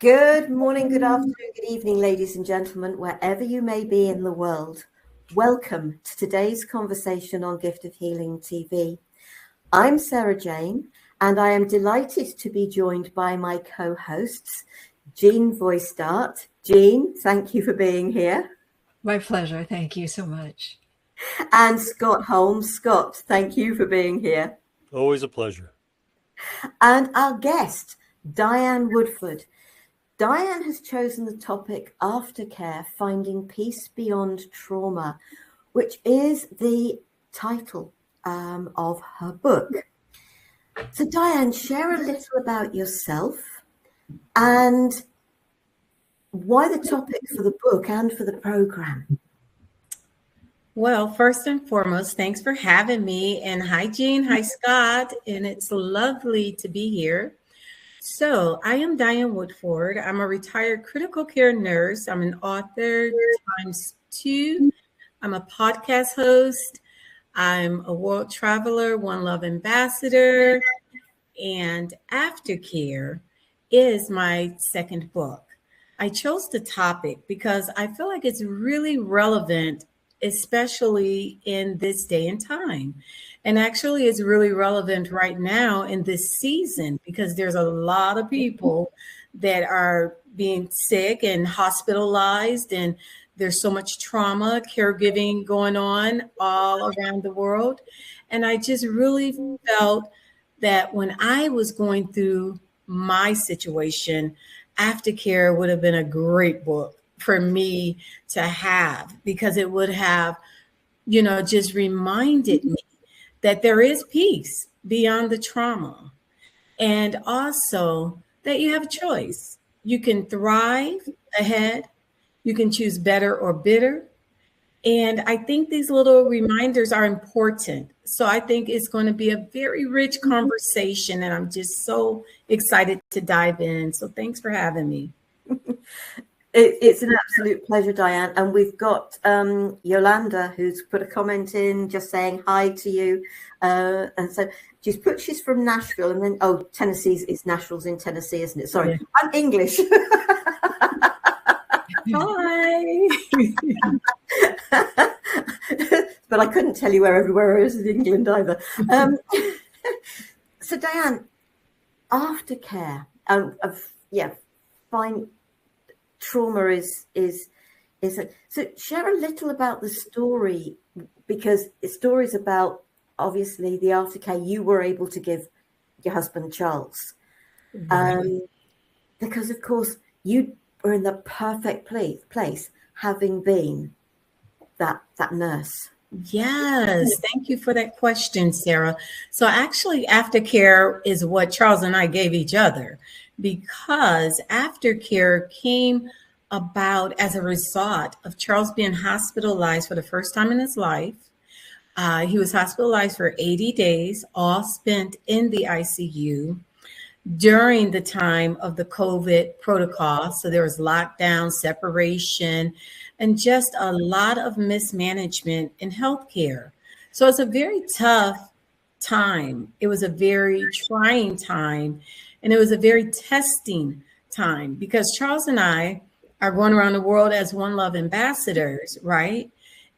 Good morning, good afternoon, good evening, ladies and gentlemen, wherever you may be in the world. Welcome to today's conversation on Gift of Healing TV. I'm Sarah Jane, and I am delighted to be joined by my co-hosts, Jean Voistart. Jean, thank you for being here. My pleasure. Thank you so much. And Scott Holmes. Scott, thank you for being here. Always a pleasure. And our guest, Diane Woodford. Diane has chosen the topic Aftercare, Finding Peace Beyond Trauma, which is the title of her book. So Diane, share a little about yourself and why the topic for the book and for the program. Well, first and foremost, thanks for having me. And hi, Jean. Hi, Scott. And it's lovely to be here. So I am Diane Woodford. I'm a retired critical care nurse. I'm an author ×2. I'm a podcast host. I'm a world traveler, One Love ambassador. And Aftercare is my second book. I chose the topic because I feel like it's really relevant, especially in this day and time. And actually, it's really relevant right now in this season because there's a lot of people that are being sick and hospitalized, and there's so much trauma, caregiving going on all around the world. And I just really felt that when I was going through my situation, Aftercare would have been a great book for me to have because it would have, just reminded me that there is peace beyond the trauma. And also that you have a choice. You can thrive ahead. You can choose better or bitter. And I think these little reminders are important. So I think it's going to be a very rich conversation. And I'm just so excited to dive in. So thanks for having me. It's an absolute pleasure, Diane. And we've got Yolanda, who's put a comment in just saying hi to you. And so she's from Nashville, and then, Tennessee is Nashville's in Tennessee, isn't it? Sorry, yeah. I'm English. Hi. But I couldn't tell you where everywhere is in England either. So Diane, Aftercare, fine. Trauma is so share a little about the story, because the story is about obviously the aftercare you were able to give your husband Charles, because of course you were in the perfect place having been that nurse. Yes, thank you for that question, Sarah. So actually Aftercare is what Charles and I gave each other, because Aftercare came about as a result of Charles being hospitalized for the first time in his life. He was hospitalized for 80 days, all spent in the ICU during the time of the COVID protocol. So there was lockdown, separation, and just a lot of mismanagement in healthcare. So it's a very tough time. It was a very trying time. And it was a very testing time because Charles and I are going around the world as One Love ambassadors, right?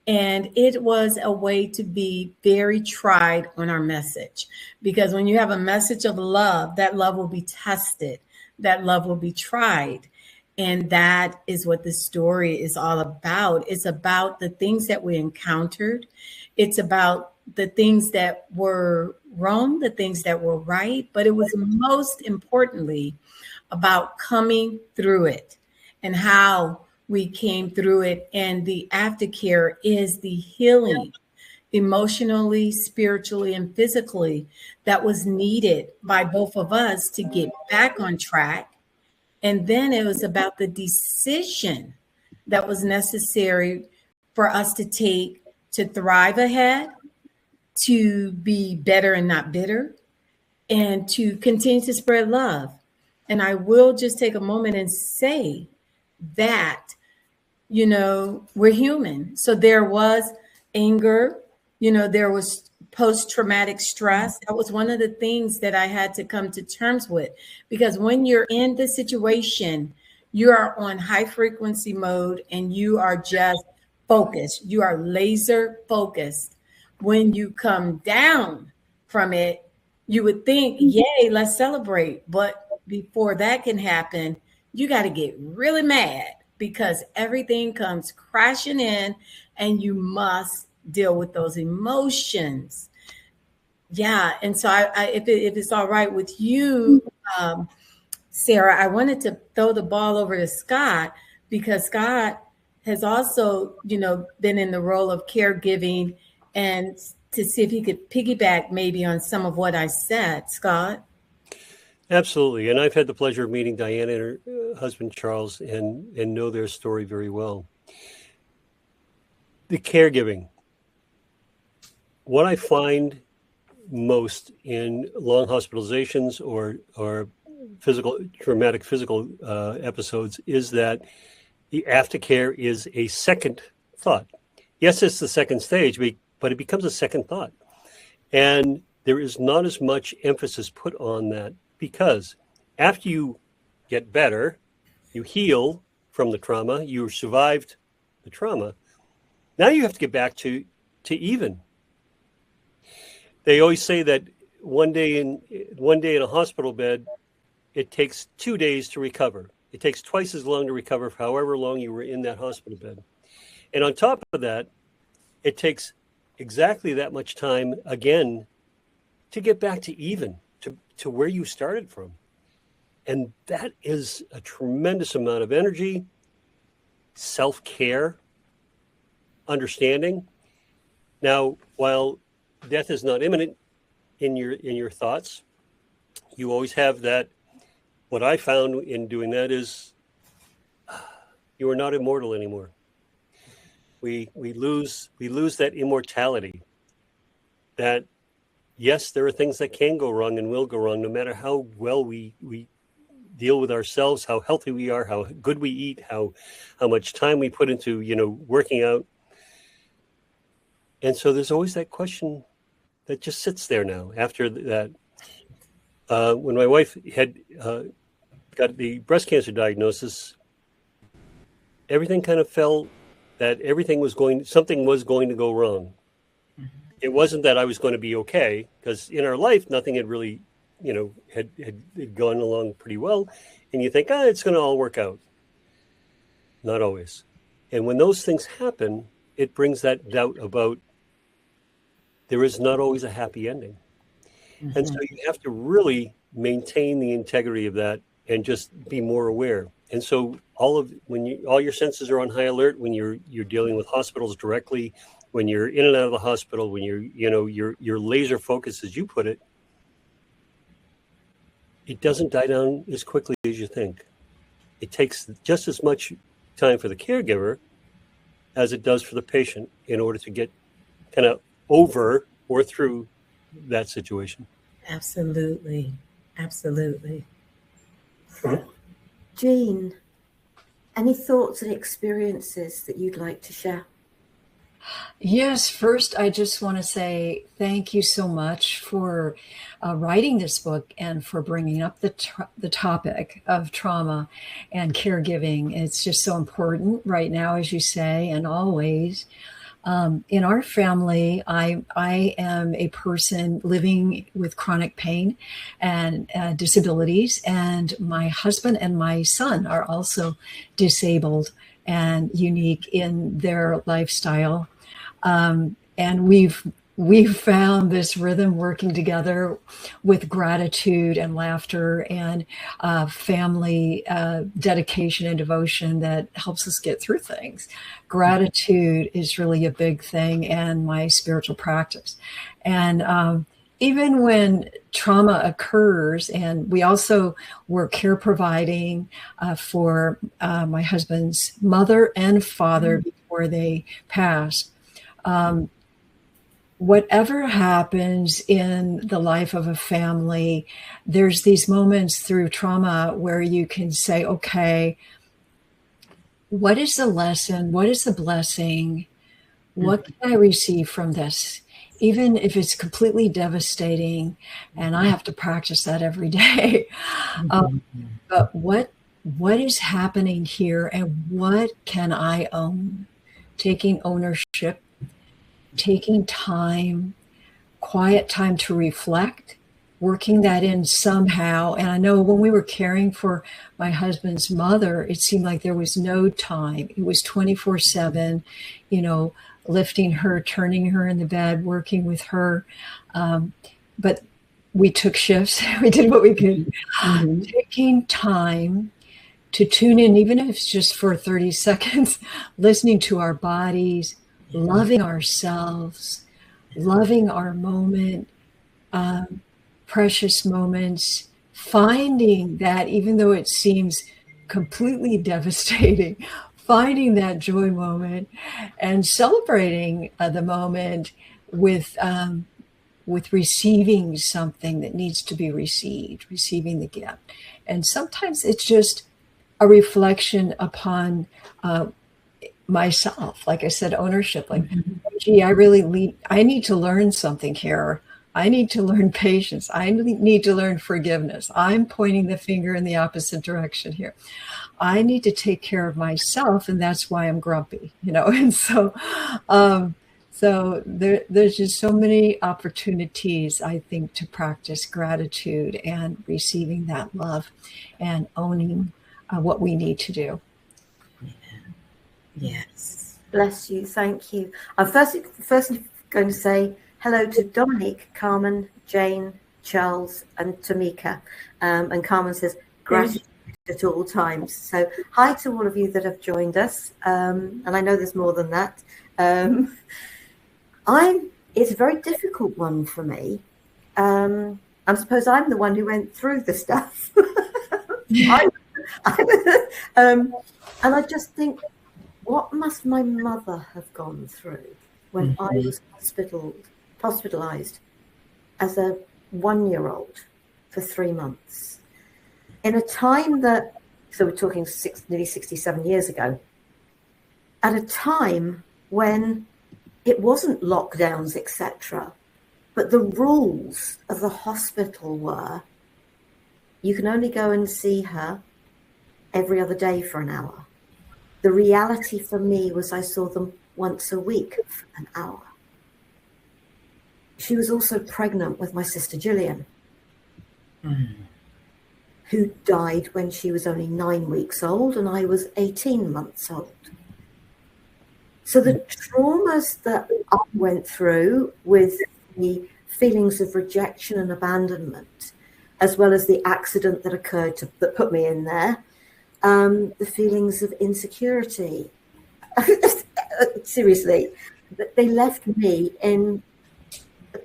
And it was a way to be very tried on our message, because when you have a message of love, that love will be tested, that love will be tried. And that is what the story is all about. It's about the things that we encountered. It's about the things that were wrong, the things that were right, but it was most importantly about coming through it and how we came through it. And the aftercare is the healing emotionally, spiritually, and physically that was needed by both of us to get back on track. And then it was about the decision that was necessary for us to take to thrive ahead, to be better and not bitter, and to continue to spread love. And I will just take a moment and say that, we're human. So there was anger, there was post-traumatic stress. That was one of the things that I had to come to terms with, because when you're in the situation, you are on high frequency mode and you are just focused. You are laser focused. When you come down from it, you would think, yay, let's celebrate. But before that can happen, you got to get really mad, because everything comes crashing in and you must deal with those emotions. Yeah. And so if it's all right with you, Sara, I wanted to throw the ball over to Scott, because Scott has also, been in the role of caregiving, and to see if he could piggyback maybe on some of what I said. Scott? Absolutely. And I've had the pleasure of meeting Diane and her husband, Charles, and know their story very well. The caregiving. What I find most in long hospitalizations or traumatic physical episodes is that the aftercare is a second thought. Yes, it's the second stage, but it becomes a second thought. And there is not as much emphasis put on that, because after you get better, you heal from the trauma, you survived the trauma, now you have to get back to even. They always say that one day in a hospital bed, it takes 2 days to recover. It takes twice as long to recover for however long you were in that hospital bed. And on top of that, it takes exactly that much time again to get back to even, to where you started from. And that is a tremendous amount of energy, self-care, understanding. Now, while death is not imminent in your thoughts, you always have that. What I found in doing that is you are not immortal anymore. We lose that immortality. That, yes, there are things that can go wrong and will go wrong, no matter how well we deal with ourselves, how healthy we are, how good we eat, how much time we put into working out. And so there's always that question that just sits there now after that. When my wife had got the breast cancer diagnosis, everything kind of fell that something was going to go wrong. Mm-hmm. It wasn't that I was going to be okay, because in our life, nothing had really, had gone along pretty well. And you think, it's going to all work out. Not always. And when those things happen, it brings that doubt about there is not always a happy ending. Mm-hmm. And so you have to really maintain the integrity of that and just be more aware. And so all your senses are on high alert when you're dealing with hospitals directly, when you're in and out of the hospital, when you're laser focused, as you put it, it doesn't die down as quickly as you think. It takes just as much time for the caregiver as it does for the patient in order to get kind of over or through that situation. Absolutely. Absolutely. Jean, any thoughts and experiences that you'd like to share? Yes, first, I just want to say thank you so much for writing this book and for bringing up the topic of trauma and caregiving. It's just so important right now, as you say, and always. In our family, I am a person living with chronic pain and disabilities, and my husband and my son are also disabled and unique in their lifestyle. And we've found this rhythm working together with gratitude and laughter and family dedication and devotion that helps us get through things. Gratitude is really a big thing, and my spiritual practice. And even when trauma occurs, and we also were care providing for my husband's mother and father before they passed. Whatever happens in the life of a family, there's these moments through trauma where you can say, okay, what is the lesson? What is the blessing? What can I receive from this? even if it's completely devastating, and I have to practice that every day. But what is happening here, and what can I own? Taking ownership, taking time, quiet time to reflect, working that in somehow. And I know when we were caring for my husband's mother, it seemed like there was no time. It was 24/7, lifting her, turning her in the bed, working with her. But we took shifts. We did what we could. Taking time to tune in, even if it's just for 30 seconds, listening to our bodies, loving ourselves, loving our moment, precious moments, finding that, even though it seems completely devastating, finding that joy moment and celebrating the moment with receiving something that needs to be received, receiving the gift. And sometimes it's just a reflection upon myself. Like I said, ownership, like, gee, I need to learn something here. I need to learn patience. I need to learn forgiveness. I'm pointing the finger in the opposite direction here. I need to take care of myself, and that's why I'm grumpy, And so, there's just so many opportunities, I think, to practice gratitude and receiving that love and owning what we need to do. Yes. Bless you. Thank you. I'm first going to say hello to Dominique, Carmen, Jane, Charles, and Tamika. And Carmen says, gratitude at all times. So hi to all of you that have joined us. And I know there's more than that. It's a very difficult one for me. I suppose I'm the one who went through the stuff. And I just think, what must my mother have gone through when I was hospitalized as a 1-year-old for 3 months, in a time so we're talking nearly 67 years ago, at a time when it wasn't lockdowns, etc., but the rules of the hospital were, you can only go and see her every other day for an hour. The reality for me was I saw them once a week for an hour. She was also pregnant with my sister Gillian, who died when she was only 9 weeks old, and I was 18 months old. So the traumas that I went through, with the feelings of rejection and abandonment, as well as the accident that occurred that put me in there, the feelings of insecurity, seriously, they left me in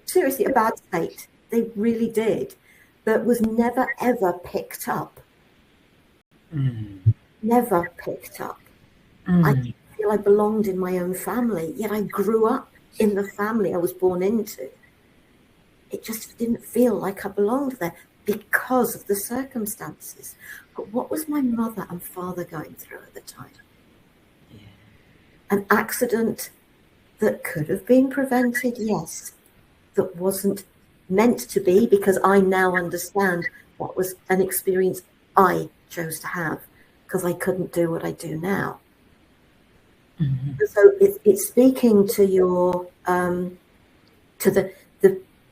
seriously a bad state. They really did. That was never ever picked up. Never picked up. I didn't feel I belonged in my own family, yet I grew up in the family I was born into. It just didn't feel like I belonged there because of the circumstances. But what was my mother and father going through at the time? An accident that could have been prevented, yes, that wasn't meant to be, because I now understand what was an experience I chose to have, because I couldn't do what I do now. So it's speaking to your to the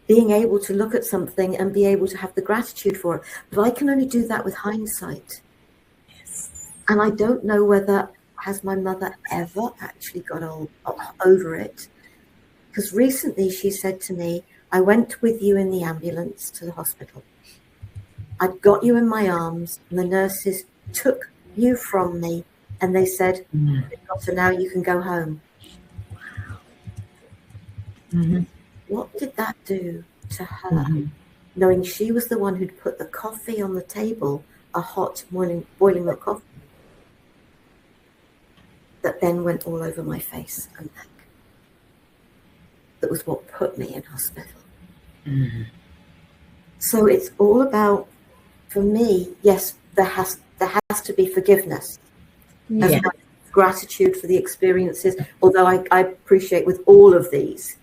being able to look at something and be able to have the gratitude for it. But I can only do that with hindsight. And I don't know whether, has my mother ever actually got over it? Because recently she said to me, I went with you in the ambulance to the hospital. I'd got you in my arms, and the nurses took you from me, and they said, so now you can go home. What did that do to her, knowing she was the one who'd put the coffee on the table, a hot boiling milk coffee, that then went all over my face and neck? That was what put me in hospital. So it's all about, for me, yes, there has to be forgiveness, as well as gratitude for the experiences. Although I appreciate with all of these,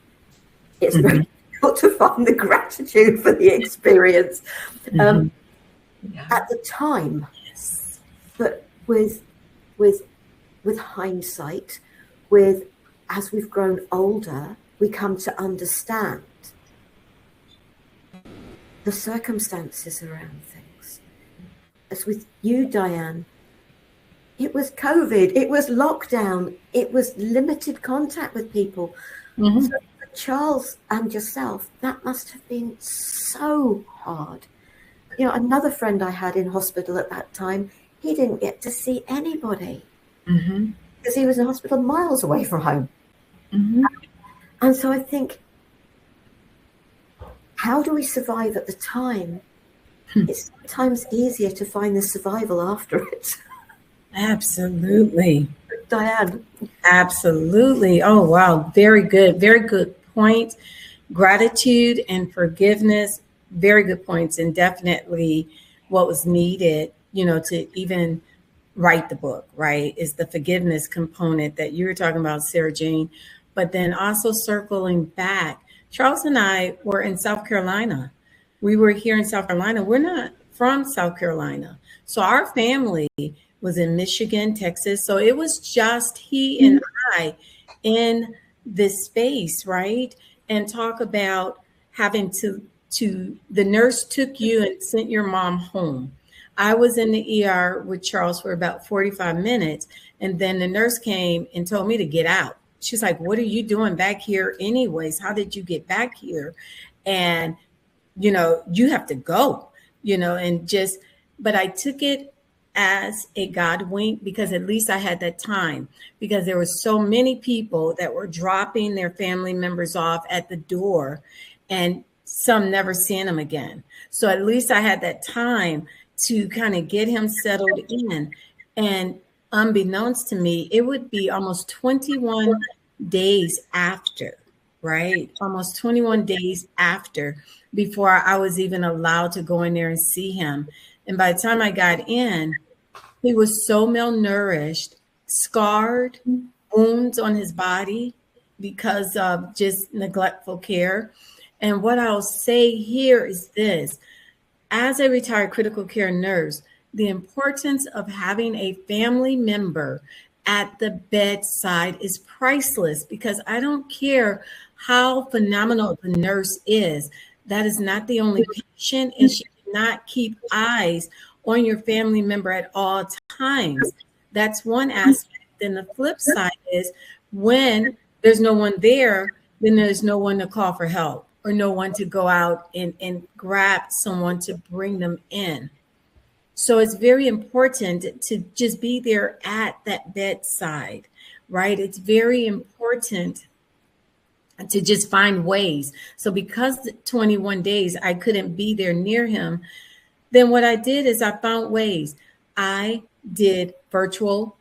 it's very difficult to find the gratitude for the experience at the time. Yes. But with hindsight, as we've grown older, we come to understand the circumstances around things. As with you, Diane, it was COVID, it was lockdown, it was limited contact with people. So for Charles and yourself, that must have been so hard. You know, another friend I had in hospital at that time, he didn't get to see anybody because he was in hospital miles away from home. And so I think, how do we survive at the time? It's sometimes easier to find the survival after it. Absolutely. Diane. Absolutely. Oh, wow. Very good. Very good point. Gratitude and forgiveness. Very good points. And definitely what was needed, you know, to even write the book, right, is the forgiveness component that you were talking about, Sarah Jane. But then also circling back, Charles and I were in South Carolina. We were here in South Carolina. We're not from South Carolina. So our family was in Michigan, Texas. So it was just he and I in this space, right? And talk about having to the nurse took you and sent your mom home. I was in the ER with Charles for about 45 minutes. And then the nurse came and told me to get out. She's like, what are you doing back here anyways? How did you get back here? And, you know, you have to go, you know, and just, but I took it as a God wink because at least I had that time, because there were so many people that were dropping their family members off at the door and some never seeing them again. So at least I had that time to kind of get him settled in. And unbeknownst to me, it would be almost 21 days after, right? Almost 21 days after before I was even allowed to go in there and see him. And by the time I got in, he was so malnourished, scarred, wounds on his body because of just neglectful care. And what I'll say here is this: as a retired critical care nurse, the importance of having a family member at the bedside is priceless, because I don't care how phenomenal the nurse is. That is not the only patient, and she cannot keep eyes on your family member at all times. That's one aspect. Then the flip side is when there's no one there, then there's no one to call for help or no one to go out and grab someone to bring them in. So it's very important to just be there at that bedside, right? It's very important to just find ways. So because the 21 days I couldn't be there near him, then what I did is I found ways. I did virtual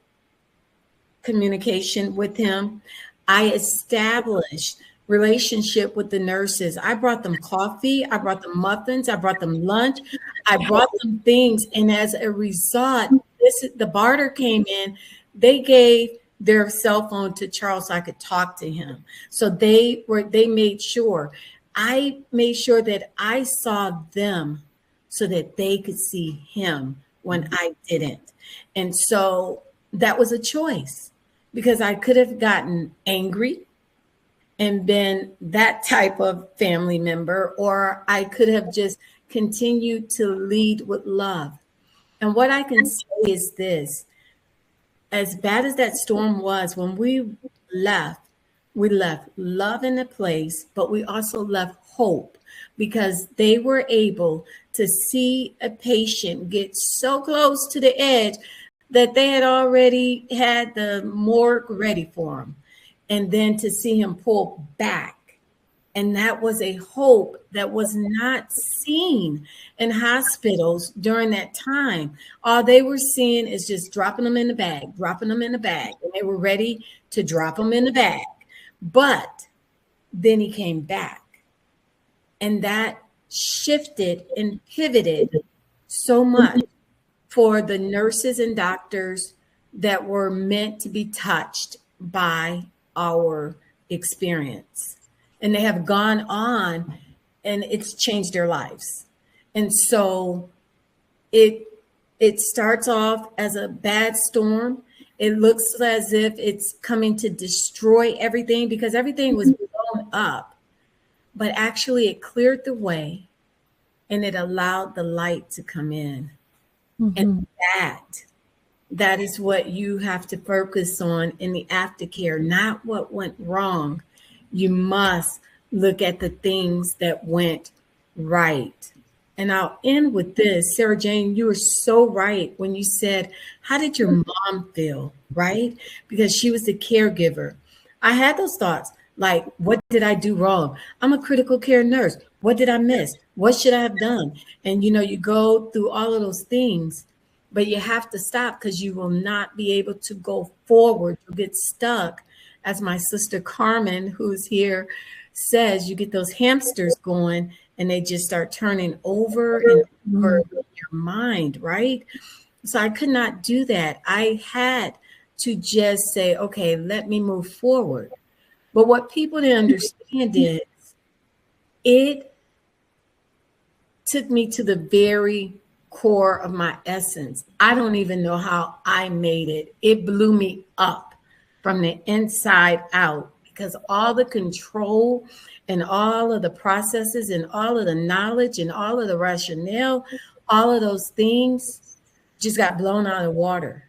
communication with him. I established relationship with the nurses. I brought them coffee. I brought them muffins. I brought them lunch. I brought them things. And as a result, the barter came in. They gave their cell phone to Charles so I could talk to him. So they made sure. I made sure that I saw them so that they could see him when I didn't. And so that was a choice, because I could have gotten angry and been that type of family member, or I could have just continued to lead with love. And what I can say is this: as bad as that storm was, when we left love in the place, but we also left hope, because they were able to see a patient get so close to the edge that they had already had the morgue ready for him. And then to see him pull back. And that was a hope that was not seen in hospitals during that time. All they were seeing is just dropping them in the bag. And they were ready to drop them in the bag. But then he came back. And that shifted and pivoted so much for the nurses and doctors that were meant to be touched by our experience. and they have gone on and it's changed their lives. And so it starts off as a bad storm. It looks as if it's coming to destroy everything because everything was blown up, but actually it cleared the way and it allowed the light to come in. And that is what you have to focus on in the aftercare, not what went wrong. You must look at the things that went right. And I'll end with this. Sarah Jane, you were so right when you said, how did your mom feel, right? Because she was the caregiver. I had those thoughts like, what did I do wrong? I'm a critical care nurse. What did I miss? What should I have done? And, you go through all of those things, but you have to stop because you will not be able to go forward. You'll get stuck. As my sister Carmen, who's here, says, you get those hamsters going and they just start turning over and over in your mind, right? So I could not do that. I had to just say, okay, let me move forward. But what people didn't understand is it took me to the very core of my essence. I don't even know how I made it. It blew me up from the inside out because all the control and all of the processes and all of the knowledge and all of the rationale, all of those things just got blown out of the water.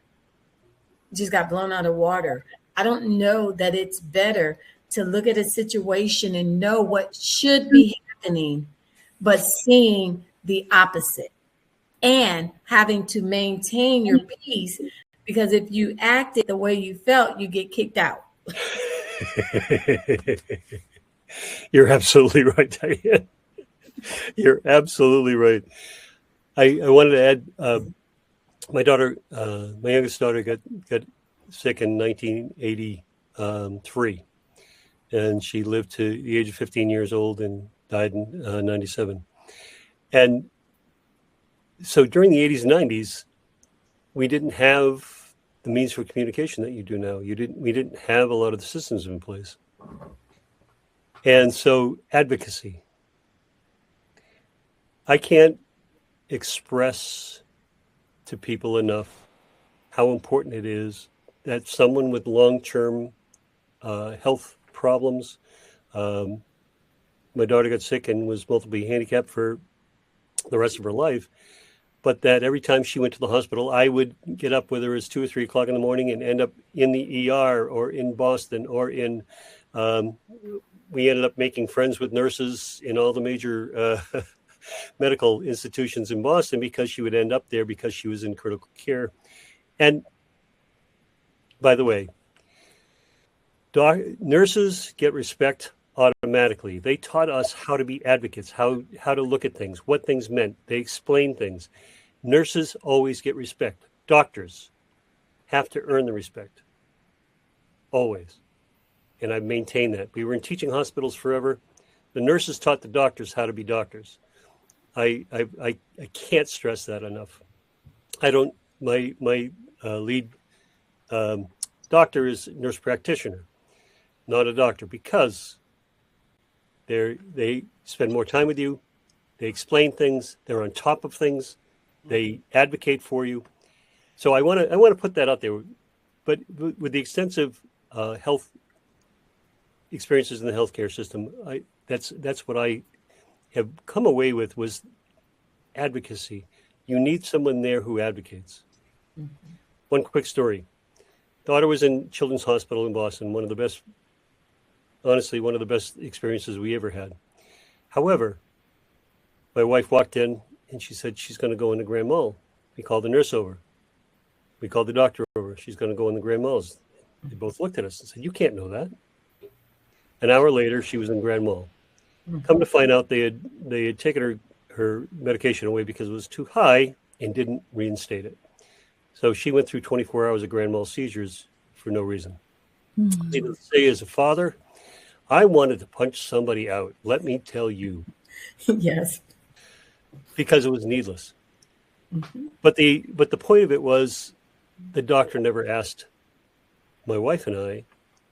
Just got blown out of water. I don't know that it's better to look at a situation and know what should be happening, but seeing the opposite and having to maintain your peace, because if you acted the way you felt, you get kicked out. You're absolutely right, Diane. You're absolutely right. I wanted to add, my daughter, my youngest daughter got sick in 1983, and she lived to the age of 15 years old and died in 97. And so during the 80s and 90s, we didn't have the means for communication that you do now. We didn't have a lot of the systems in place. And so advocacy. I can't express to people enough how important it is that someone with long-term health problems, my daughter got sick and was multiply handicapped for the rest of her life, but that every time she went to the hospital, I would get up, whether it was 2 or 3 o'clock in the morning, and end up in the ER or in Boston or in, we ended up making friends with nurses in all the major medical institutions in Boston because she would end up there because she was in critical care. And by the way, nurses get respect automatically. They taught us how to be advocates, how to look at things, what things meant. They explain things. Nurses always get respect. Doctors have to earn the respect. Always. And I've maintained that. We were in teaching hospitals forever. The nurses taught the doctors how to be doctors. I can't stress that enough. My lead doctor is a nurse practitioner, not a doctor, because they spend more time with you. They explain things. They're on top of things. They advocate for you. So I want to put that out there. But with the extensive health experiences in the healthcare system, that's what I have come away with was advocacy. You need someone there who advocates. Mm-hmm. One quick story. Daughter was in Children's Hospital in Boston, one of the best experiences we ever had. However, my wife walked in and she said she's going to go into Grand Mall. We called the nurse over. We called the doctor over. She's going to go in the Grand Malls. They both looked at us and said, "You can't know that." An hour later, she was in Grand Mall. Mm-hmm. Come to find out, they had taken her medication away because it was too high and didn't reinstate it. So she went through 24 hours of grand mal seizures for no reason. Mm-hmm. Needless to say, as a father, I wanted to punch somebody out. Let me tell you. Yes. Because it was needless. Mm-hmm. But the point of it was the doctor never asked my wife and I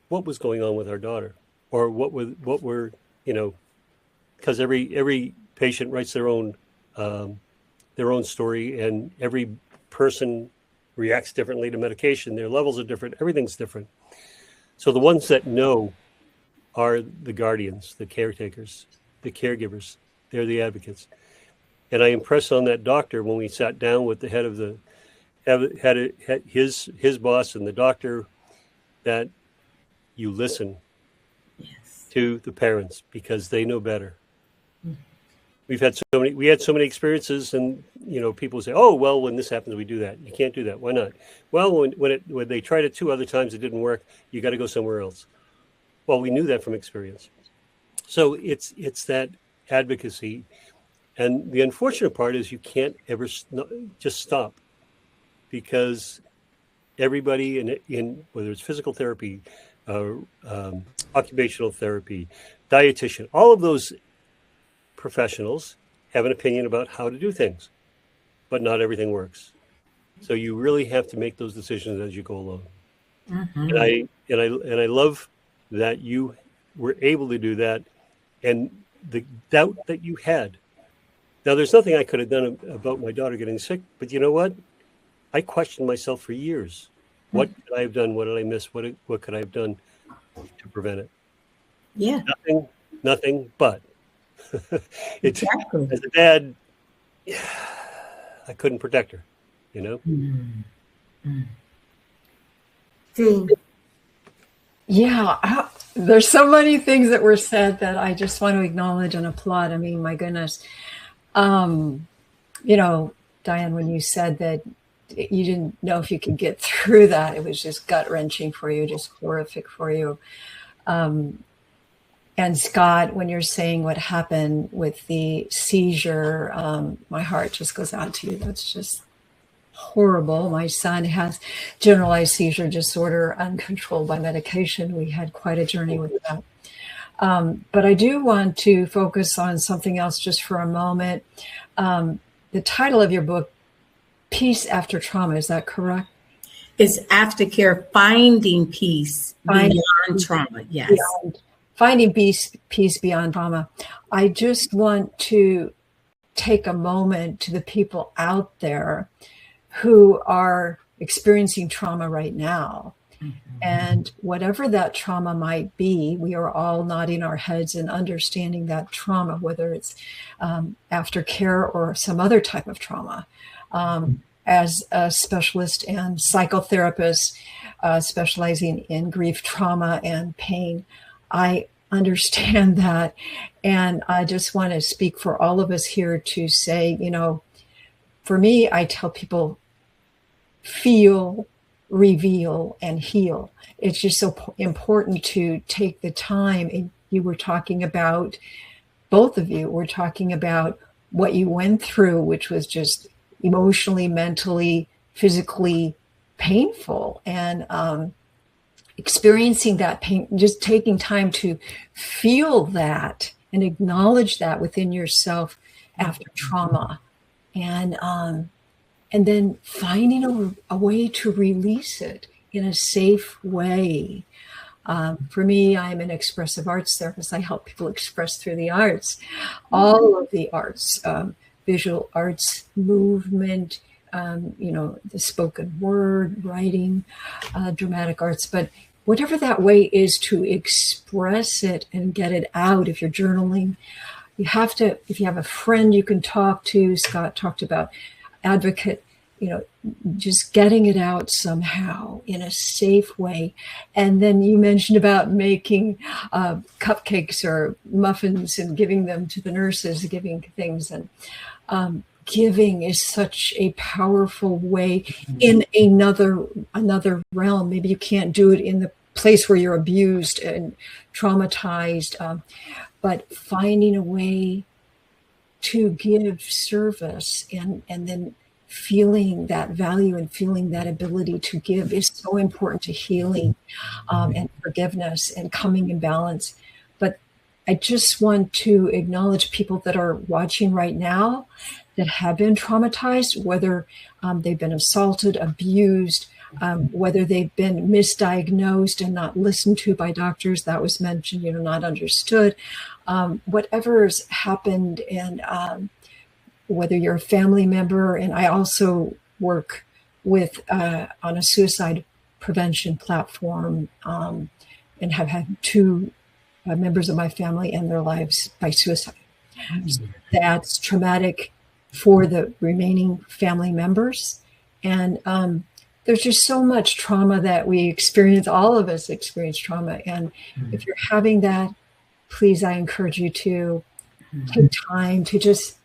what was going on with our daughter or what were because every patient writes their own story, and every person reacts differently to medication. Their levels are different. Everything's different. So the ones that know are the guardians, the caretakers, the caregivers. They're the advocates. And I impressed on that doctor when we sat down with the head of his boss and the doctor, that you listen to the parents because they know better. We had so many experiences, and people say, "Oh, well, when this happens, we do that." You can't do that. Why not? Well, when they tried it 2 other times, it didn't work. You got to go somewhere else. Well, we knew that from experience. So it's that advocacy, and the unfortunate part is you can't ever just stop, because everybody in whether it's physical therapy, occupational therapy, dietitian, all of those professionals have an opinion about how to do things, but not everything works. So you really have to make those decisions as you go along. Mm-hmm. And I love that you were able to do that, and the doubt that you had. Now, there's nothing I could have done about my daughter getting sick, but you know what? I questioned myself for years. What could I have done? What did I miss? What could I have done to prevent it? Yeah. Nothing but. Exactly. As a dad, I couldn't protect her, Jean. Yeah, there's so many things that were said that I just want to acknowledge and applaud. I mean, my goodness. Diane, when you said that you didn't know if you could get through that, it was just gut-wrenching for you, just horrific for you. And Scott, when you're saying what happened with the seizure, my heart just goes out to you. That's just horrible. My son has generalized seizure disorder, uncontrolled by medication. We had quite a journey with that. But I do want to focus on something else just for a moment. The title of your book, Peace After Trauma, is that correct? It's Aftercare, Finding Peace Beyond Trauma. Yes. Finding peace beyond trauma. I just want to take a moment to the people out there who are experiencing trauma right now. Mm-hmm. And whatever that trauma might be, we are all nodding our heads and understanding that trauma, whether it's aftercare or some other type of trauma. As a specialist and psychotherapist specializing in grief, trauma, and pain, I understand that. And I just want to speak for all of us here to say, for me, I tell people, feel, reveal, and heal. It's just so important to take the time. And you were talking about, both of you were talking about what you went through, which was just emotionally, mentally, physically painful. And experiencing that pain, just taking time to feel that and acknowledge that within yourself after trauma, and then finding a way to release it in a safe way. For me, I'm an expressive arts therapist. I help people express through the arts, all of the arts, visual arts, movement, the spoken word, writing, dramatic arts, but whatever that way is to express it and get it out. If you're journaling, if you have a friend you can talk to, Scott talked about advocate, just getting it out somehow in a safe way. And then you mentioned about making cupcakes or muffins and giving them to the nurses, giving things. And giving is such a powerful way in another realm. Maybe you can't do it in the place where you're abused and traumatized, but finding a way to give service and then feeling that value and feeling that ability to give is so important to healing and forgiveness and coming in balance. But I just want to acknowledge people that are watching right now that have been traumatized, whether they've been assaulted, abused, whether they've been misdiagnosed and not listened to by doctors, that was mentioned, not understood, whatever's happened, and whether you're a family member. And I also work with on a suicide prevention platform, and have had 2 members of my family end their lives by suicide. So that's traumatic for the remaining family members. And there's just so much trauma that we experience. All of us experience trauma. And if you're having that, please, I encourage you to take time to just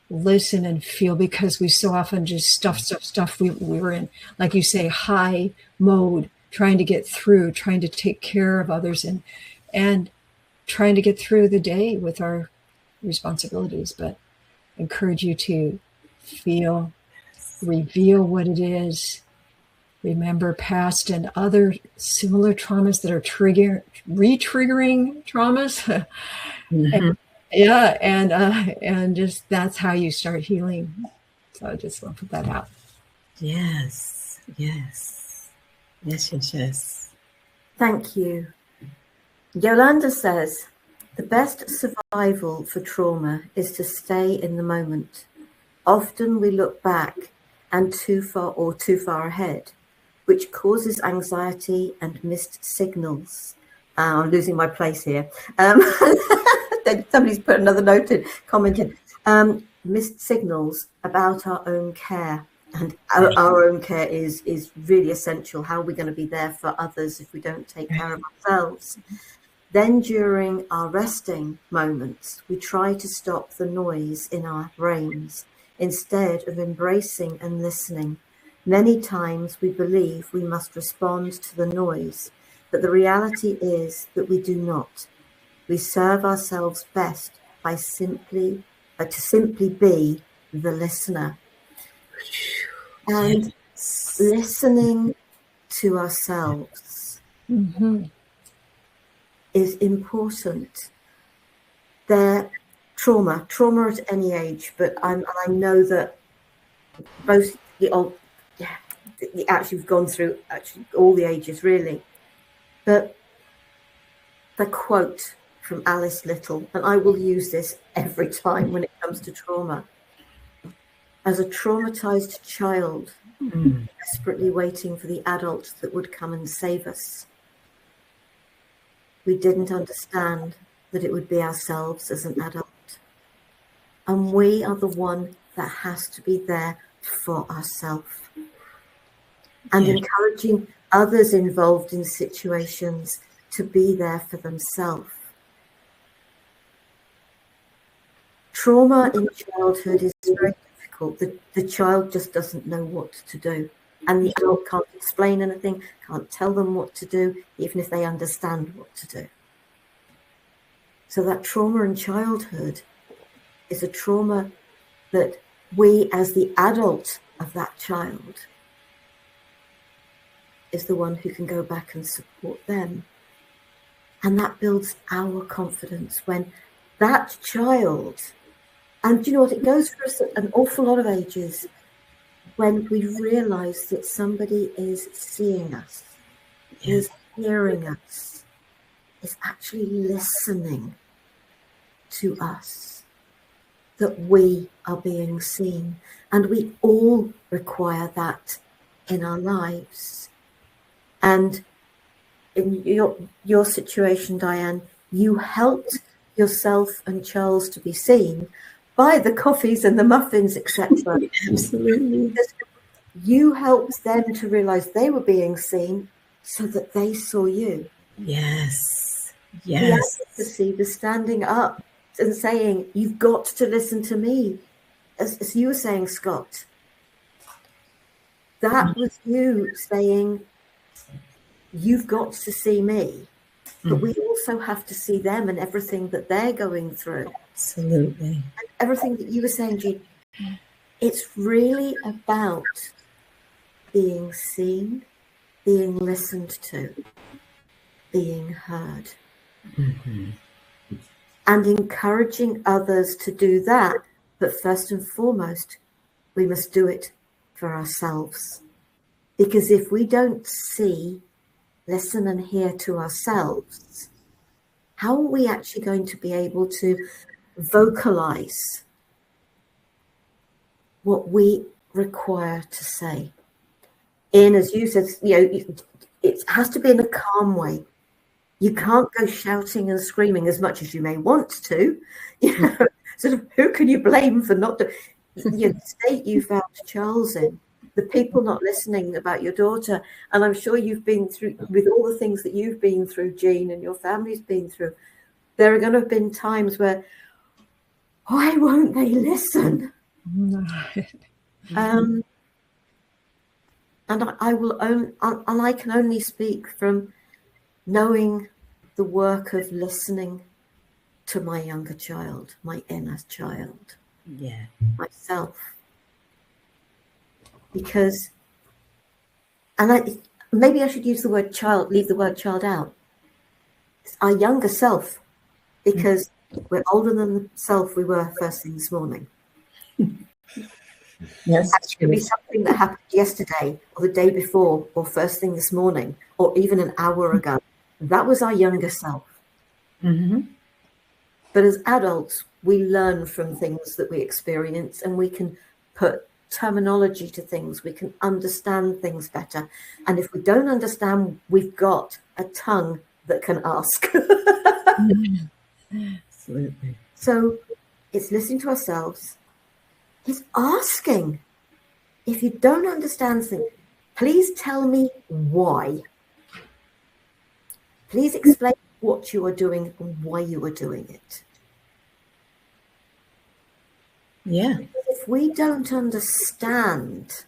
listen and feel, because we so often just stuff. We were in, like you say, high mode, trying to get through, trying to take care of others, and trying to get through the day with our responsibilities. But I encourage you to feel, reveal what it is, remember past and other similar traumas that are re-triggering traumas. And just that's how you start healing. So I just want to put that out. Yes. Thank you. Yolanda says, the best survival for trauma is to stay in the moment. Often we look back and too far ahead, which causes anxiety and missed signals. I'm losing my place here. Somebody's put another note in, commented. Missed signals about our own care. And our own care is really essential. How are we going to be there for others if we don't take care of ourselves? Then during our resting moments, we try to stop the noise in our brains instead of embracing and listening. Many times we believe we must respond to the noise, but the reality is that we do not. We serve ourselves best by simply be the listener. And listening to ourselves is important. Trauma at any age, but I know that both we've gone through all the ages really. But the quote from Alice Little, and I will use this every time when it comes to trauma. As a traumatized child, desperately waiting for the adult that would come and save us, we didn't understand that it would be ourselves as an adult. And we are the one that has to be there for ourselves. And encouraging others involved in situations to be there for themselves. Trauma in childhood is very difficult. The child just doesn't know what to do. And the adult can't explain anything, can't tell them what to do, even if they understand what to do. So that trauma in childhood is a trauma that we, as the adult of that child, is the one who can go back and support them. And that builds our confidence when that child, and you know what, it goes for us at an awful lot of ages, when we realize that somebody is seeing us, is hearing us, is actually listening to us, that we are being seen. And we all require that in our lives. And in your situation, Diane, you helped yourself and Charles to be seen by the coffees and the muffins, etc. Absolutely. You helped them to realize they were being seen so that they saw you. Yes. The advocacy, the standing up and saying, you've got to listen to me. As you were saying, Scott, that was you saying, you've got to see me. But we also have to see them and everything that they're going through. Absolutely. And everything that you were saying, Jean, it's really about being seen, being listened to, being heard. And encouraging others to do that. But first and foremost, we must do it for ourselves. Because if we don't see, listen and hear to ourselves, how are we actually going to be able to vocalize what we require to say? As you said, it has to be in a calm way. You can't go shouting and screaming as much as you may want to. Sort of, who can you blame for not the state you found Charles in, the people not listening about your daughter? And I'm sure you've been through, with all the things that you've been through, Jean, and your family's been through, there are going to have been times where, why won't they listen? And I can only speak from knowing the work of listening to my younger child, my inner child, myself. Because, maybe I should use the word child, leave the word child out. It's our younger self, because we're older than the self we were first thing this morning. Yes, it could be something that happened yesterday or the day before or first thing this morning or even an hour ago. That was our younger self. Mm-hmm. But as adults, we learn from things that we experience, and we can put terminology to things. We can understand things better. And if we don't understand, we've got a tongue that can ask. Absolutely. So it's listening to ourselves. It's asking. If you don't understand things, please tell me why. Please explain what you are doing and why you are doing it. Yeah. Because if we don't understand,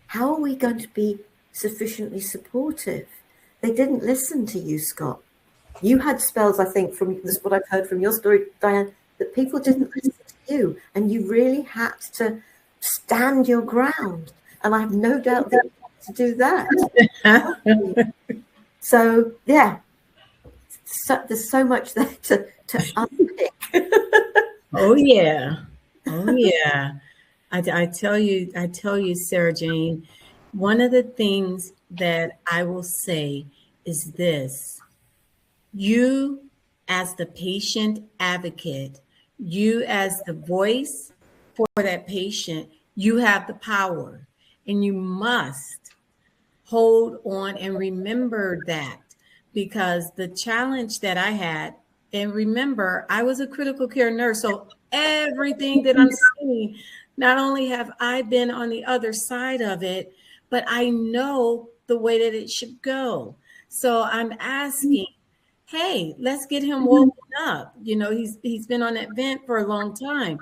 how are we going to be sufficiently supportive? They didn't listen to you, Scott. You had spells, I think, from this is what I've heard from your story, Diane, that people didn't listen to you, and you really had to stand your ground. And I have no doubt that you had to do that. So, yeah, there's so much there to unpick. Oh, yeah. Oh, yeah. I tell you, Sarah Jane, one of the things that I will say is this. You, as the patient advocate, you as the voice for that patient, you have the power, and you must hold on and remember that, because the challenge that I had, and remember, I was a critical care nurse, so everything that I'm seeing, not only have I been on the other side of it, but I know the way that it should go. So I'm asking, hey, let's get him woken up. He's been on that vent for a long time.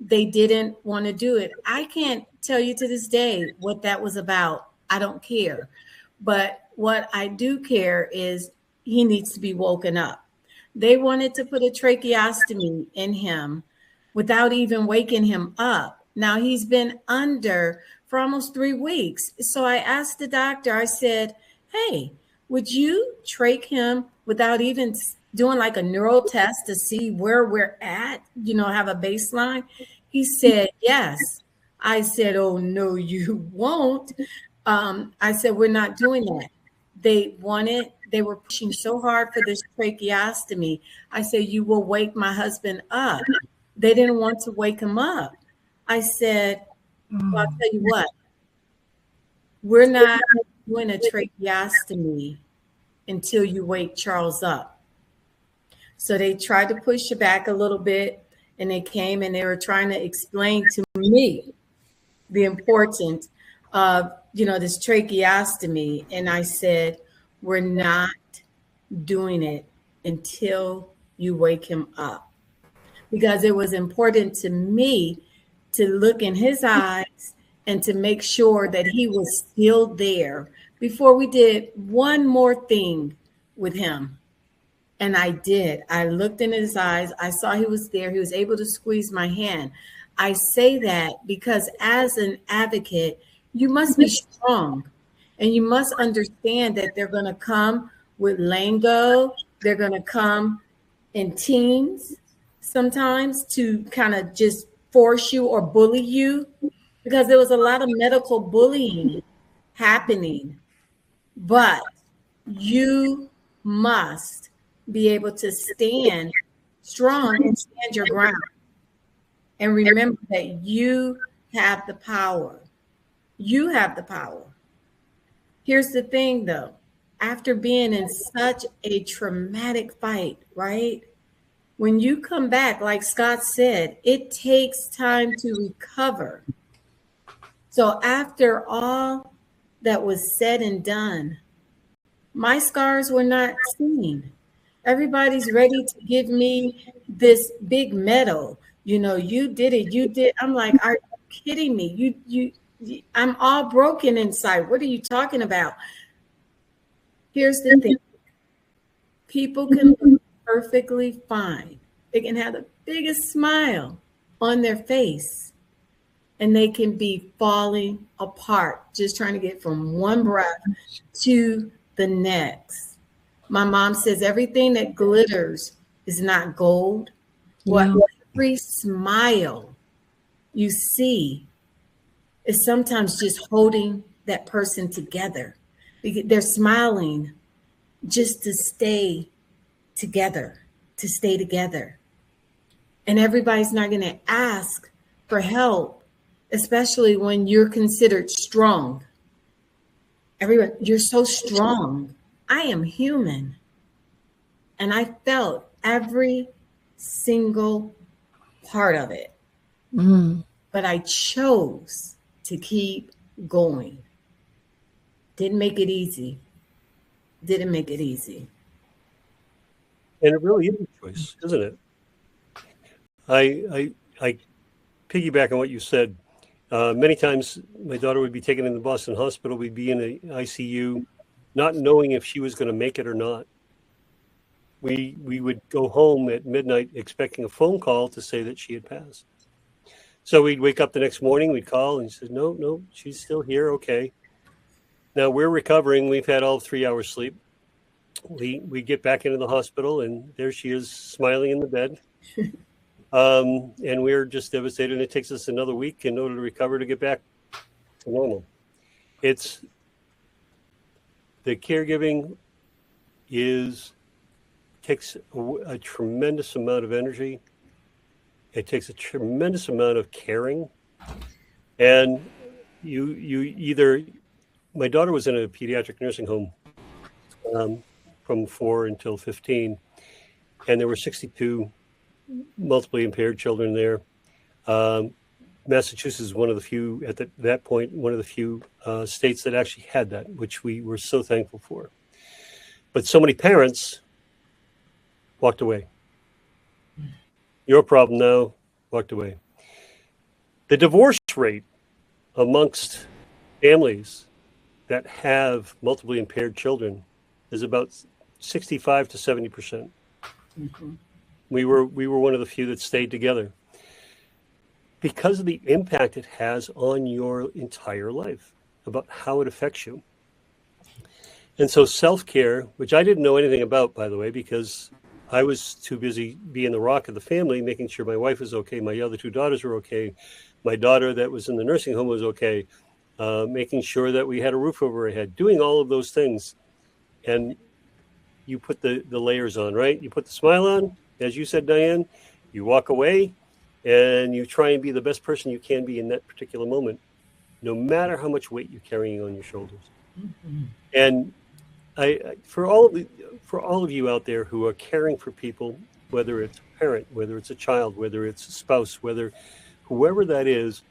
They didn't want to do it. I can't tell you to this day what that was about. I don't care. But what I do care is he needs to be woken up. They wanted to put a tracheostomy in him without even waking him up. Now he's been under for almost 3 weeks. So I asked the doctor, I said, hey, would you trach him without even doing like a neural test to see where we're at, have a baseline? He said, yes. I said, oh, no, you won't. I said, we're not doing that. They were pushing so hard for this tracheostomy. I said, you will wake my husband up. They didn't want to wake him up. I said, well, I'll tell you what, we're not doing a tracheostomy until you wake Charles up. So they tried to push it back a little bit, and they came and they were trying to explain to me the importance of, this tracheostomy. And I said, we're not doing it until you wake him up, because it was important to me to look in his eyes and to make sure that he was still there before we did one more thing with him. And I did. I looked in his eyes. I saw he was there. He was able to squeeze my hand. I say that because as an advocate, you must be strong, and you must understand that they're going to come with lingo. They're going to come in teams sometimes to kind of just force you or bully you, because there was a lot of medical bullying happening, but you must be able to stand strong and stand your ground. And remember that you have the power. You have the power. Here's the thing, though. After being in such a traumatic fight, right? When you come back, like Scott said, it takes time to recover. So after all that was said and done, my scars were not seen. Everybody's ready to give me this big medal. You know, you did it. You did. I'm like, are you kidding me? I'm all broken inside. What are you talking about? Here's the thing. People can look perfectly fine. They can have the biggest smile on their face, and they can be falling apart, just trying to get from one breath to the next. My mom says everything that glitters is not gold. What every smile you see is sometimes just holding that person together. They're smiling just to stay together, to stay together. And everybody's not going to ask for help, especially when you're considered strong. Everyone, you're so strong. I am human. And I felt every single part of it. But I chose to keep going. Didn't make it easy. Didn't make it easy. And it really is a choice, isn't it? I piggyback on what you said. Many times my daughter would be taken in the Boston hospital. We'd be in the ICU, not knowing if she was going to make it or not. We would go home at midnight expecting a phone call to say that she had passed. So we'd wake up the next morning, we'd call, and she said, no, she's still here. Okay. Now we're recovering. We've had all 3 hours sleep. We get back into the hospital, and there she is smiling in the bed. And we're just devastated. And it takes us another week in order to recover to get back to normal. It's the caregiving takes a tremendous amount of energy. It takes a tremendous amount of caring. And you either, my daughter was in a pediatric nursing home from 4 until 15, and there were 62 multiply impaired children there. Massachusetts is one of the few, at that point, one of the few states that actually had that, which we were so thankful for. But so many parents walked away. Your problem now, walked away. The divorce rate amongst families that have multiply impaired children is about 65 to 70%. Mm-hmm. We were one of the few that stayed together because of the impact it has on your entire life, about how it affects you. And so self-care, which I didn't know anything about, by the way, because I was too busy being the rock of the family, making sure my wife was okay, my other 2 daughters were okay, my daughter that was in the nursing home was okay, making sure that we had a roof over our head, doing all of those things. And you put the layers on, right? You put the smile on, as you said, Diane, you walk away and you try and be the best person you can be in that particular moment, no matter how much weight you're carrying on your shoulders. Mm-hmm. And for all of you out there who are caring for people, whether it's a parent, whether it's a child, whether it's a spouse, whoever that is,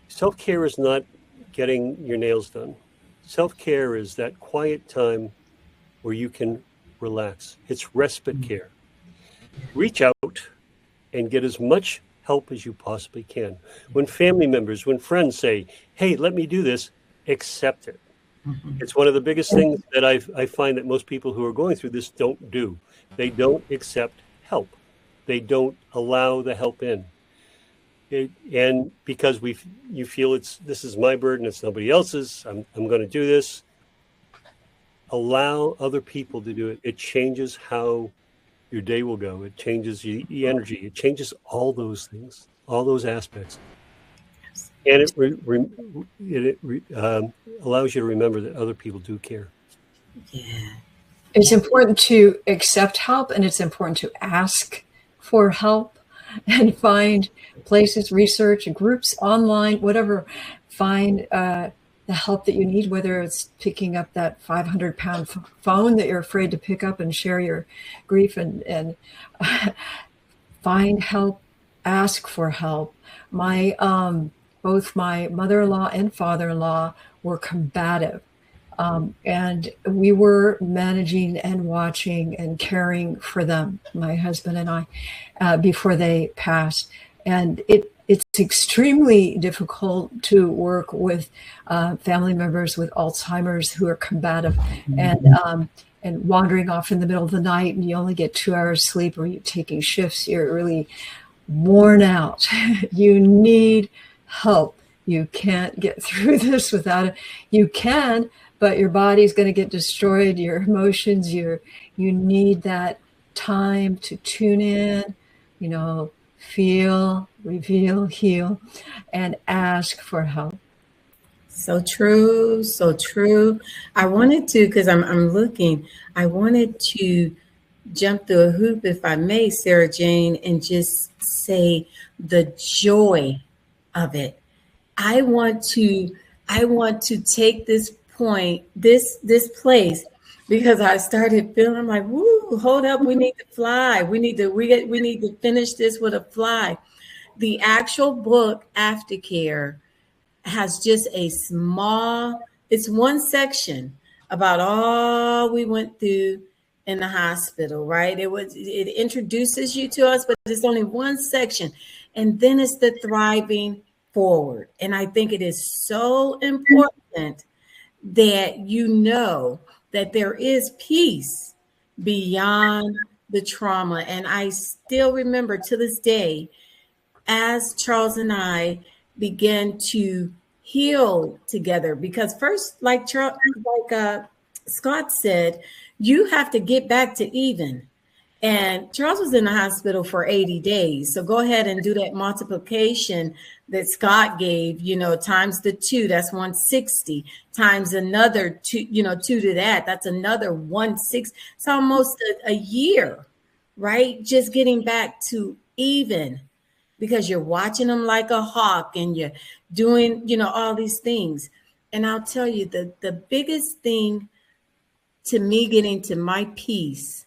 self-care is not getting your nails done. Self-care is that quiet time where you can relax. It's respite care. Reach out and get as much help as you possibly can. When family members, when friends say, hey, let me do this, accept it. Mm-hmm. It's one of the biggest things that I find that most people who are going through this don't do. They don't accept help. They don't allow the help in. And because you feel this is my burden, it's nobody else's, I'm going to do this. Allow other people to do it. It changes how your day will go. It changes the energy. It changes all those things, all those aspects. And it allows you to remember that other people do care. Yeah. It's important to accept help, and it's important to ask for help and find places, research, groups online, whatever. Find the help that you need, whether it's picking up that 500-pound phone that you're afraid to pick up and share your grief, and find help, ask for help. My both my mother-in-law and father-in-law were combative. And we were managing and watching and caring for them, my husband and I, before they passed. And it's extremely difficult to work with family members with Alzheimer's who are combative and wandering off in the middle of the night, and you only get 2 hours sleep, or you're taking shifts. You're really worn out. You need help. You can't get through this without it. You can, but your body's going to get destroyed. Your emotions, you need that time to tune in, feel, reveal, heal, and ask for help. So true, so true. I wanted to, because I'm looking, I wanted to jump through a hoop, if I may, Sarah Jane, and just say the joy of it. I want to take this point, this place, because I started feeling like, woo, hold up, we need to fly. We need to finish this with a fly. The actual book, Aftercare, has just it's one section about all we went through in the hospital, right? It introduces you to us, but it's only one section. And then it's the thriving forward. And I think it is so important that that there is peace beyond the trauma. And I still remember to this day, as Charles and I began to heal together, because first, like Scott said, you have to get back to even. And Charles was in the hospital for 80 days. So go ahead and do that multiplication that Scott gave, times the 2, that's 160, times another 2, 2 to that, that's another 160. It's almost a year, right? Just getting back to even, because you're watching them like a hawk and you're doing, all these things. And I'll tell you, the biggest thing to me getting to my peace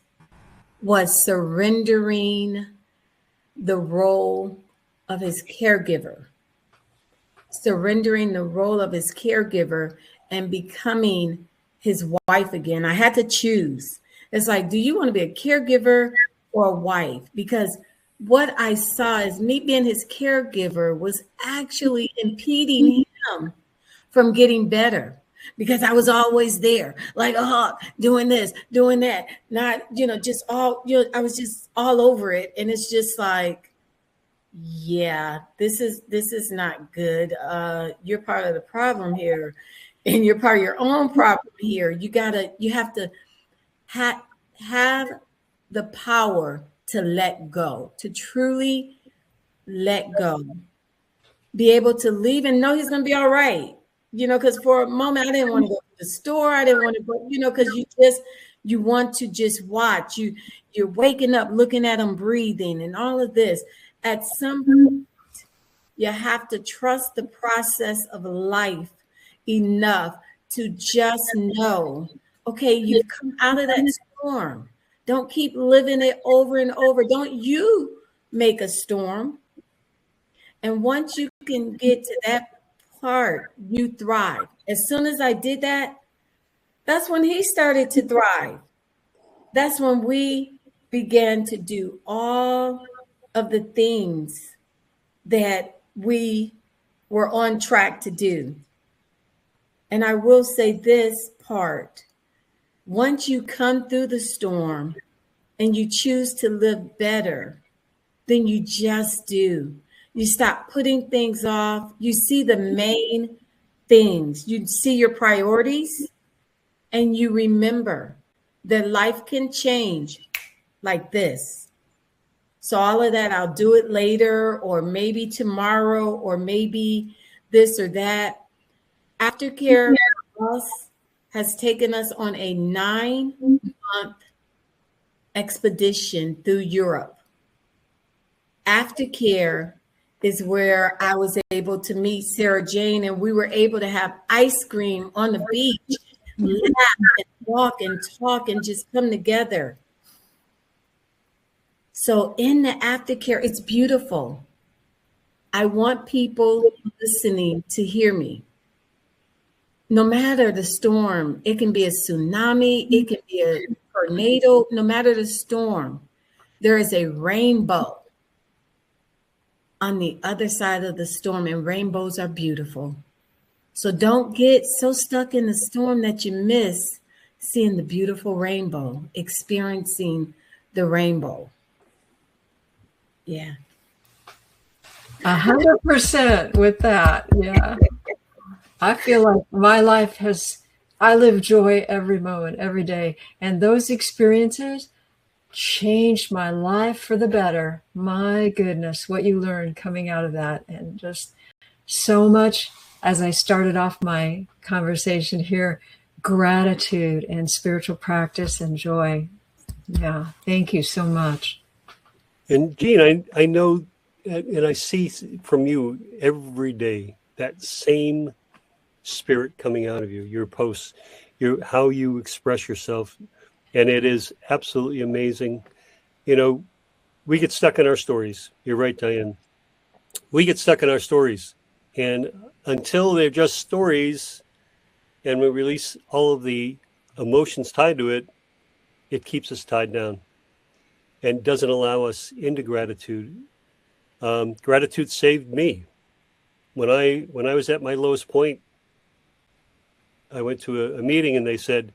was surrendering the role of his caregiver, and becoming his wife again. I had to choose. It's like, do you want to be a caregiver or a wife? Because what I saw is me being his caregiver was actually impeding him from getting better, because I was always there, like a hawk, doing this, doing that, not, just all, I was just all over it. And it's just like, yeah, this is not good. You're part of the problem here, and you're part of your own problem here. You have to have the power to let go, to truly let go, be able to leave and know he's going to be all right. Because for a moment, I didn't want to go to the store. I didn't want to go, because you want to just watch. You're waking up, looking at him breathing and all of this. At some point, you have to trust the process of life enough to just know, okay, you've come out of that storm. Don't keep living it over and over. Don't you make a storm. And once you can get to that part, you thrive. As soon as I did that, that's when he started to thrive. That's when we began to do all of the things that we were on track to do. And I will say this part, once you come through the storm and you choose to live better, then you just do. You stop putting things off. You see the main things. You see your priorities, and you remember that life can change like this. So all of that, I'll do it later, or maybe tomorrow, or maybe this or that. Aftercare has taken us on a 9-month expedition through Europe. Aftercare is where I was able to meet Sarah Jane, and we were able to have ice cream on the beach, laugh and walk and talk and just come together. So in the aftercare, it's beautiful. I want people listening to hear me. No matter the storm, it can be a tsunami, it can be a tornado, no matter the storm, there is a rainbow on the other side of the storm, and rainbows are beautiful. So don't get so stuck in the storm that you miss seeing the beautiful rainbow, experiencing the rainbow. Yeah. 100% with that. Yeah. I feel like my life I live joy every moment, every day. And those experiences changed my life for the better. My goodness, what you learn coming out of that. And just so much, as I started off my conversation here, gratitude and spiritual practice and joy. Yeah, thank you so much. And Jean, I know, and I see from you every day that same spirit coming out of you, your posts, how you express yourself. And it is absolutely amazing. You know, we get stuck in our stories. You're right, Diane. We get stuck in our stories. And until they're just stories and we release all of the emotions tied to it, it keeps us tied down and doesn't allow us into gratitude. Gratitude saved me. When I was at my lowest point, I went to a meeting and they said,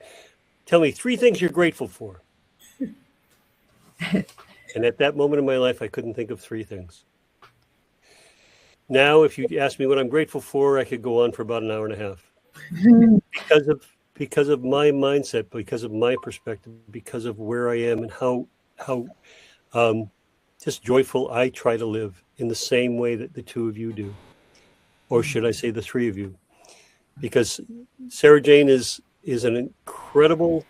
tell me 3 things you're grateful for. And at that moment in my life, I couldn't think of 3 things. Now, if you ask me what I'm grateful for, I could go on for about an hour and a half. Because of my mindset, because of my perspective, because of where I am and how just joyful I try to live in the same way that the 2 of you do. Or should I say the 3 of you? Because Sara Jane is an incredible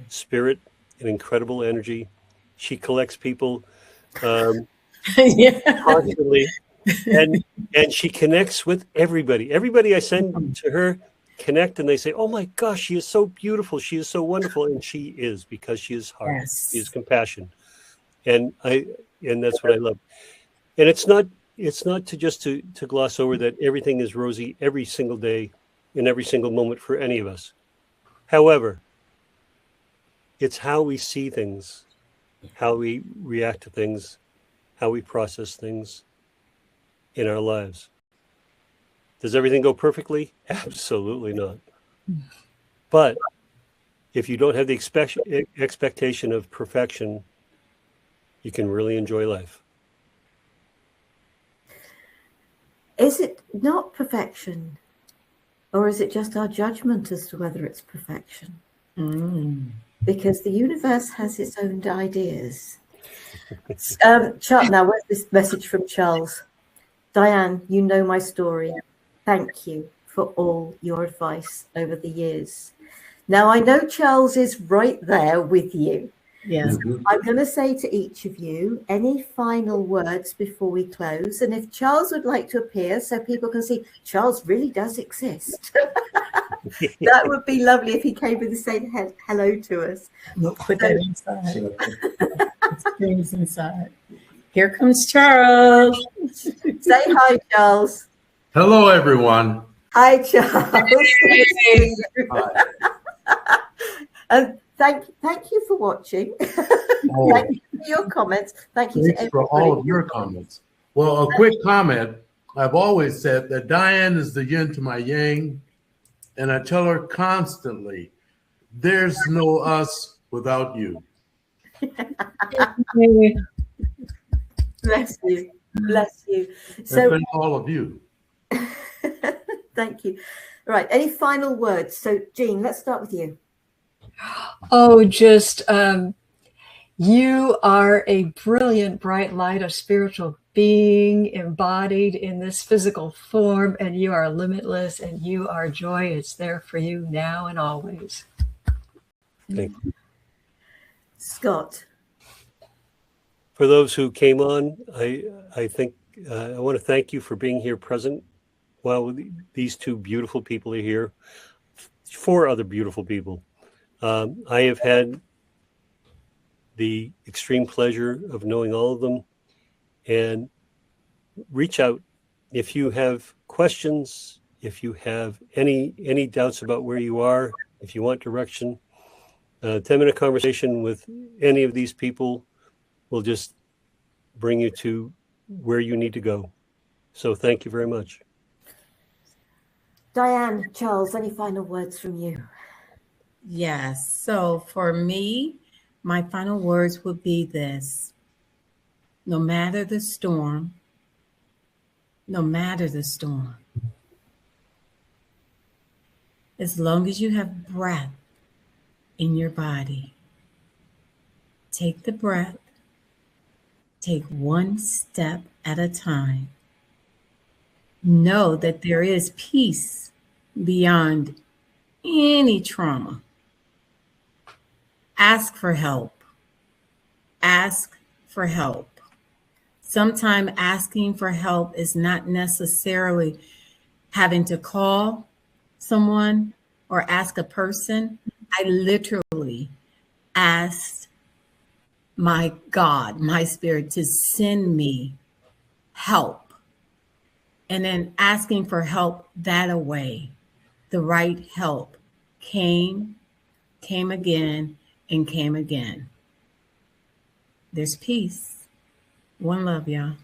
spirit, an incredible energy. She collects people constantly, and she connects with everybody. Everybody I send to her connect, and they say, "Oh my gosh, she is so beautiful. She is so wonderful," and she is, because she is heart, Yes. she is compassion, and that's what I love. And it's not to gloss over that everything is rosy every single day in every single moment for any of us. However, it's how we see things, how we react to things, how we process things in our lives. Does everything go perfectly? Absolutely not. But if you don't have the expectation of perfection, you can really enjoy life. Is it not perfection? Or is it just our judgment as to whether it's perfection? Because the universe has its own ideas. Now, where's this message from Charles? Diane, you know my story. Thank you for all your advice over the years. Now, I know Charles is right there with you. Yes. So I'm going to say to each of you, any final words before we close? And if Charles would like to appear so people can see Charles really does exist, that would be lovely if he came in and said hello to us. We'll put that inside. Things inside. Here comes Charles. Say hi, Charles. Hello, everyone. Hi, Charles. Hi. And thank you for watching. Oh, Thank you for your comments. Thank you to thanks everybody. for all of your comments. Well, a quick comment. I've always said that Diane is the yin to my yang, and I tell her constantly, there's no us without you. Bless you. Bless you. So thank all of you. Thank you. Right. Any final words? So, Jean, let's start with you. Oh, just you are a brilliant, bright light of spiritual being embodied in this physical form, and you are limitless, and you are joy. It's there for you now and always. Thank you. Scott. For those who came on, I think I want to thank you for being here present while these two beautiful people are here. 4 other beautiful people. I have had the extreme pleasure of knowing all of them, and reach out if you have questions, if you have any doubts about where you are, if you want direction. 10-minute conversation with any of these people will just bring you to where you need to go. So thank you very much. Diane, Charles, any final words from you? Yes. So for me, my final words would be this. No matter the storm, as long as you have breath in your body, take the breath, take one step at a time. Know that there is peace beyond any trauma. Ask for help. Ask for help. Sometimes asking for help is not necessarily having to call someone or ask a person. I literally asked my God, my spirit, to send me help. And then asking for help that away. The right help came again, and came again. There's peace. One love, y'all.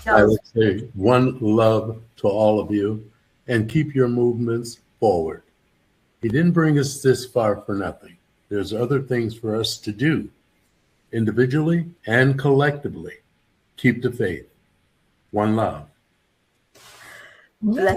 I would say one love to all of you, and keep your movements forward. He didn't bring us this far for nothing. There's other things for us to do, individually and collectively. Keep the faith. One love. Bless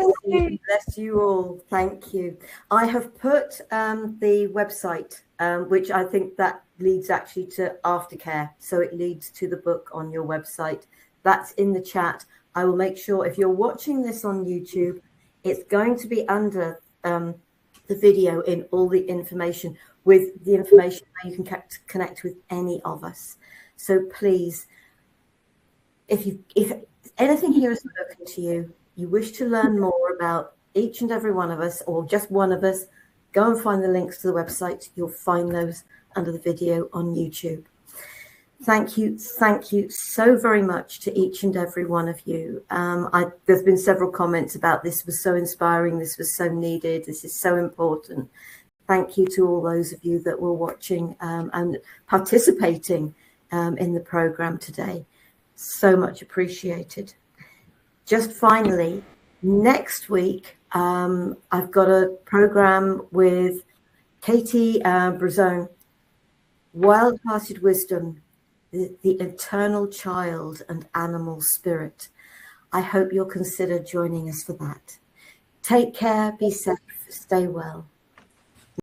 you all. Thank you. I have put the website, which I think that leads actually to aftercare. So it leads to the book on your website. That's in the chat. I will make sure if you're watching this on YouTube, it's going to be under the video in all the information, with the information where you can connect with any of us. So please, if anything here has spoken to you, you wish to learn more about each and every one of us, or just one of us, go and find the links to the website. You'll find those under the video on YouTube. Thank you so very much to each and every one of you. There's been several comments about this was so inspiring, this was so needed, this is so important. Thank you to all those of you that were watching and participating in the program today. So much appreciated. Just finally, next week, I've got a program with Katie Brazone, Wild-Hearted Wisdom, the Eternal Child and Animal Spirit. I hope you'll consider joining us for that. Take care, be safe, stay well.